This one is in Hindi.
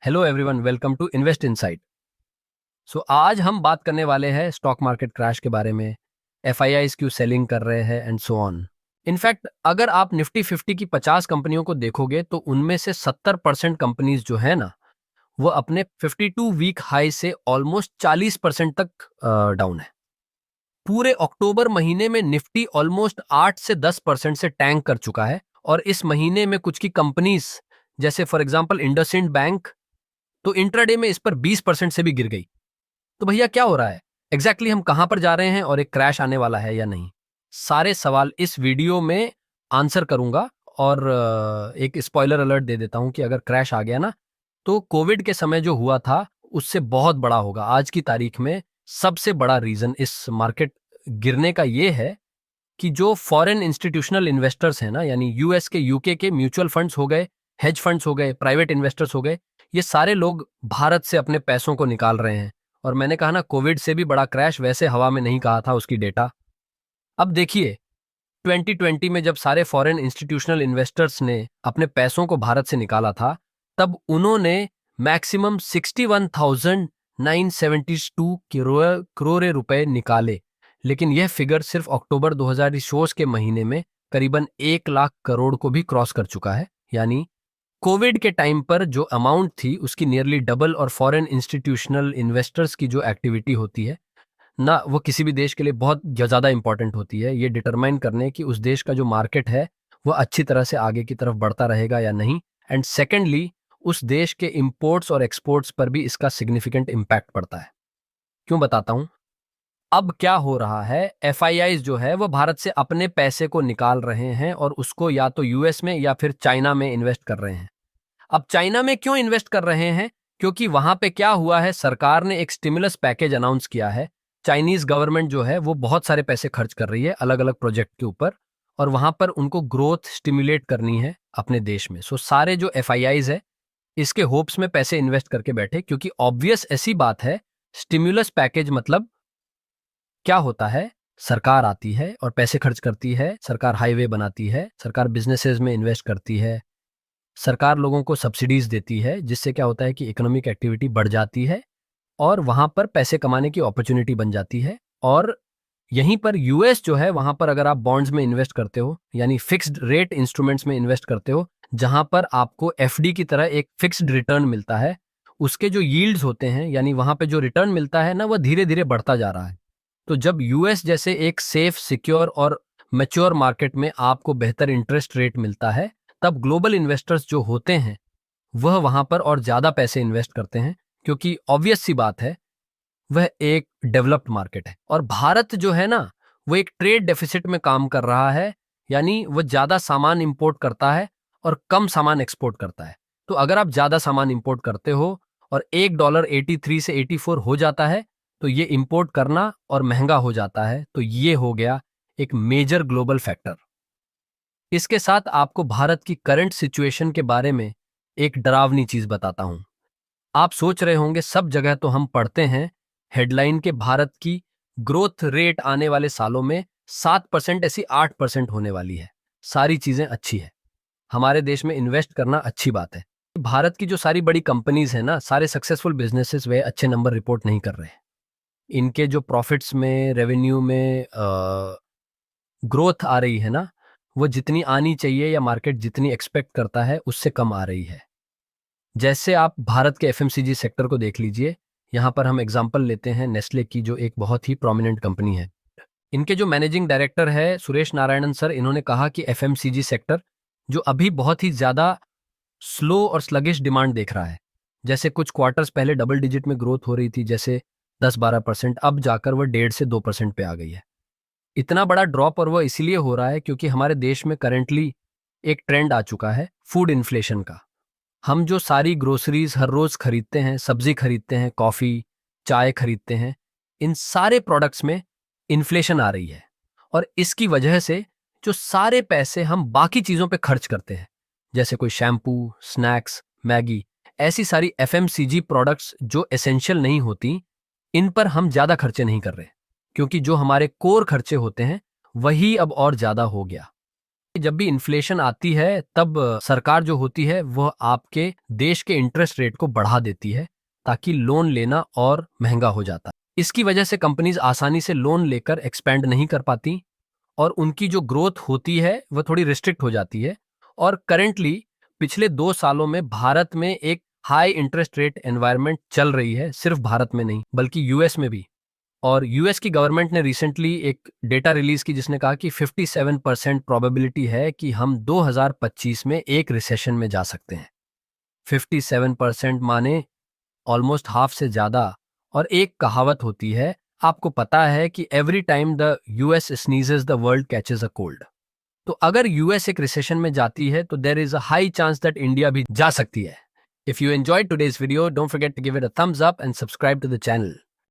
Hello everyone, welcome to invest insight. आज हम बात करने वाले हैं स्टॉक मार्केट क्रैश के बारे में, एफआईआईज क्यों सेलिंग कर रहे हैं एंड सो ऑन। इनफैक्ट अगर आप निफ्टी 50 की 50 कंपनियों को देखोगे तो उनमें से 70% कंपनीज जो है ना, वो अपने 52 वीक हाई से ऑलमोस्ट 40% तक डाउन है। पूरे अक्टूबर महीने में निफ्टी ऑलमोस्ट 8 से 10% से टैंक कर चुका है और इस महीने में कुछ की कंपनीज जैसे फॉर एग्जांपल इंडसइंड बैंक तो इंट्राडे में इस पर 20% से भी गिर गई। तो भैया क्या हो रहा है एग्जैक्टली हम कहां पर जा रहे हैं और एक क्रैश आने वाला है या नहीं, सारे सवाल इस वीडियो में आंसर करूंगा। और एक स्पॉइलर अलर्ट दे देता हूं कि अगर क्रैश आ गया ना तो कोविड के समय जो हुआ था उससे बहुत बड़ा होगा। आज की तारीख में सबसे बड़ा रीजन इस मार्केट गिरने का ये है कि जो फॉरेन इंस्टीट्यूशनल इन्वेस्टर्स हैं ना, यानी यूएस के यूके के म्यूचुअल फंड्स हो गए, हेज फंड्स हो गए, प्राइवेट इन्वेस्टर्स हो गए, ये सारे लोग भारत से अपने पैसों को निकाल रहे हैं। और मैंने कहा ना कोविड से भी बड़ा क्रैश वैसे हवा में नहीं कहा था उसकी डेटा। अब देखिए 2020 में जब सारे फॉरेन इंस्टीट्यूशनल इन्वेस्टर्स ने अपने पैसों को भारत से निकाला था तब उन्होंने मैक्सिमम 61,972 करोड़ रुपए निकाले। लेकिन यह फिगर सिर्फ अक्टूबर 2020 के महीने में करीबन 1 लाख करोड़ को भी क्रॉस कर चुका है। यानी कोविड के टाइम पर जो अमाउंट थी उसकी नियरली डबल। और फॉरेन इंस्टीट्यूशनल इन्वेस्टर्स की जो एक्टिविटी होती है ना, वो किसी भी देश के लिए बहुत ज़्यादा इंपॉर्टेंट होती है, ये डिटरमाइन करने कि उस देश का जो मार्केट है वो अच्छी तरह से आगे की तरफ बढ़ता रहेगा या नहीं। एंड सेकेंडली उस देश के इंपोर्ट्स और एक्सपोर्ट्स पर भी इसका सिग्निफिकेंट इम्पैक्ट पड़ता है। क्यों बताता हूं। अब क्या हो रहा है, एफआईआईज जो है वो भारत से अपने पैसे को निकाल रहे हैं और उसको या तो यूएस में या फिर चाइना में इन्वेस्ट कर रहे हैं। अब चाइना में क्यों इन्वेस्ट कर रहे हैं, क्योंकि वहां पे क्या हुआ है, सरकार ने एक स्टिमुलस पैकेज अनाउंस किया है। चाइनीज गवर्नमेंट जो है वो बहुत सारे पैसे खर्च कर रही है अलग अलग प्रोजेक्ट के ऊपर और वहां पर उनको ग्रोथ स्टिमुलेट करनी है अपने देश में। सारे जो एफआईआईज है इसके होप्स में पैसे इन्वेस्ट करके बैठे, क्योंकि ऑब्वियस ऐसी बात है, स्टिमुलस पैकेज मतलब क्या होता है, सरकार आती है और पैसे खर्च करती है, सरकार हाईवे बनाती है, सरकार बिजनेसेस में इन्वेस्ट करती है, सरकार लोगों को सब्सिडीज देती है, जिससे क्या होता है कि इकोनॉमिक एक्टिविटी बढ़ जाती है और वहां पर पैसे कमाने की अपॉर्चुनिटी बन जाती है। और यहीं पर यूएस जो है वहां पर अगर आप बॉन्ड्स में इन्वेस्ट करते हो यानी फिक्स्ड रेट इंस्ट्रूमेंट्स में इन्वेस्ट करते हो जहां पर आपको एफडी की तरह एक फिक्स्ड रिटर्न मिलता है, उसके जो यील्ड्स होते हैं यानी वहां पे जो रिटर्न मिलता है ना, वह धीरे धीरे बढ़ता जा रहा है। तो जब यूएस जैसे एक सेफ, सिक्योर और मैच्योर मार्केट में आपको बेहतर इंटरेस्ट रेट मिलता है तब ग्लोबल इन्वेस्टर्स जो होते हैं वह वहां पर और ज्यादा पैसे इन्वेस्ट करते हैं, क्योंकि ऑब्वियस सी बात है वह एक डेवलप्ड मार्केट है। और भारत जो है ना वो एक ट्रेड डेफिसिट में काम कर रहा है, यानी वह ज्यादा सामान इंपोर्ट करता है और कम सामान एक्सपोर्ट करता है। तो अगर आप ज्यादा सामान इंपोर्ट करते हो और $1 83 से 84 हो जाता है तो ये इंपोर्ट करना और महंगा हो जाता है। तो ये हो गया एक मेजर ग्लोबल फैक्टर। इसके साथ आपको भारत की करंट सिचुएशन के बारे में एक डरावनी चीज बताता हूं। आप सोच रहे होंगे सब जगह तो हम पढ़ते हैं हेडलाइन के भारत की ग्रोथ रेट आने वाले सालों में 7% ऐसी 8% होने वाली है। सारी चीजें अच्छी है, हमारे देश में इन्वेस्ट करना अच्छी बात है। भारत की जो सारी बड़ी कंपनीज है ना, सारे सक्सेसफुल बिजनेसेस वे अच्छे नंबर रिपोर्ट नहीं कर रहे हैं। इनके जो प्रॉफिट्स में, रेवेन्यू में ग्रोथ आ रही है ना, वो जितनी आनी चाहिए या मार्केट जितनी एक्सपेक्ट करता है उससे कम आ रही है। जैसे आप भारत के एफएमसीजी सेक्टर को देख लीजिए, यहाँ पर हम एग्जांपल लेते हैं नेस्ले की, जो एक बहुत ही प्रोमिनेंट कंपनी है। इनके जो मैनेजिंग डायरेक्टर है सुरेश नारायणन सर, इन्होंने कहा कि एफएमसीजी सेक्टर जो अभी बहुत ही ज्यादा स्लो और स्लगिश डिमांड देख रहा है, जैसे कुछ क्वार्टर्स पहले डबल डिजिट में ग्रोथ हो रही थी जैसे 10-12%, अब जाकर वह 1.5 से 2% पे आ गई है। इतना बड़ा ड्रॉप और वह इसीलिए हो रहा है क्योंकि हमारे देश में करेंटली एक ट्रेंड आ चुका है फूड इन्फ्लेशन का। हम जो सारी ग्रोसरीज हर रोज खरीदते हैं, सब्जी खरीदते हैं, कॉफी चाय खरीदते हैं, इन सारे प्रोडक्ट्स में इन्फ्लेशन आ रही है। और इसकी वजह से जो सारे पैसे हम बाकी चीजों पे खर्च करते हैं, जैसे कोई शैम्पू, स्नैक्स, मैगी, ऐसी सारी एफएमसीजी प्रोडक्ट्स जो एसेंशियल नहीं होती, इन पर हम ज्यादा खर्चे नहीं कर रहे, क्योंकि जो हमारे कोर खर्चे होते हैं वही अब और ज्यादा हो गया। जब भी इन्फ्लेशन आती है तब सरकार जो होती है वह आपके देश के इंटरेस्ट रेट को बढ़ा देती है ताकि लोन लेना और महंगा हो जाता है। इसकी वजह से कंपनीज आसानी से लोन लेकर एक्सपेंड नहीं कर पाती और उनकी जो ग्रोथ होती है वह थोड़ी रिस्ट्रिक्ट हो जाती है। और करेंटली पिछले 2 सालों में भारत में एक हाई इंटरेस्ट रेट एनवायरनमेंट चल रही है, सिर्फ भारत में नहीं बल्कि यूएस में भी। और यूएस की गवर्नमेंट ने रिसेंटली एक डेटा रिलीज की जिसने कहा कि 57% प्रोबेबिलिटी है कि हम 2025 में एक रिसेशन में जा सकते हैं। 57% माने ऑलमोस्ट हाफ से ज्यादा। और एक कहावत होती है, आपको पता है कि every time the US sneezes the world catches a cold. तो अगर यूएस एक रिसेशन में जाती है तो there is a high chance that India भी जा सकती है। If you enjoyed today's video, don't forget to give it a thumbs up and subscribe to the channel.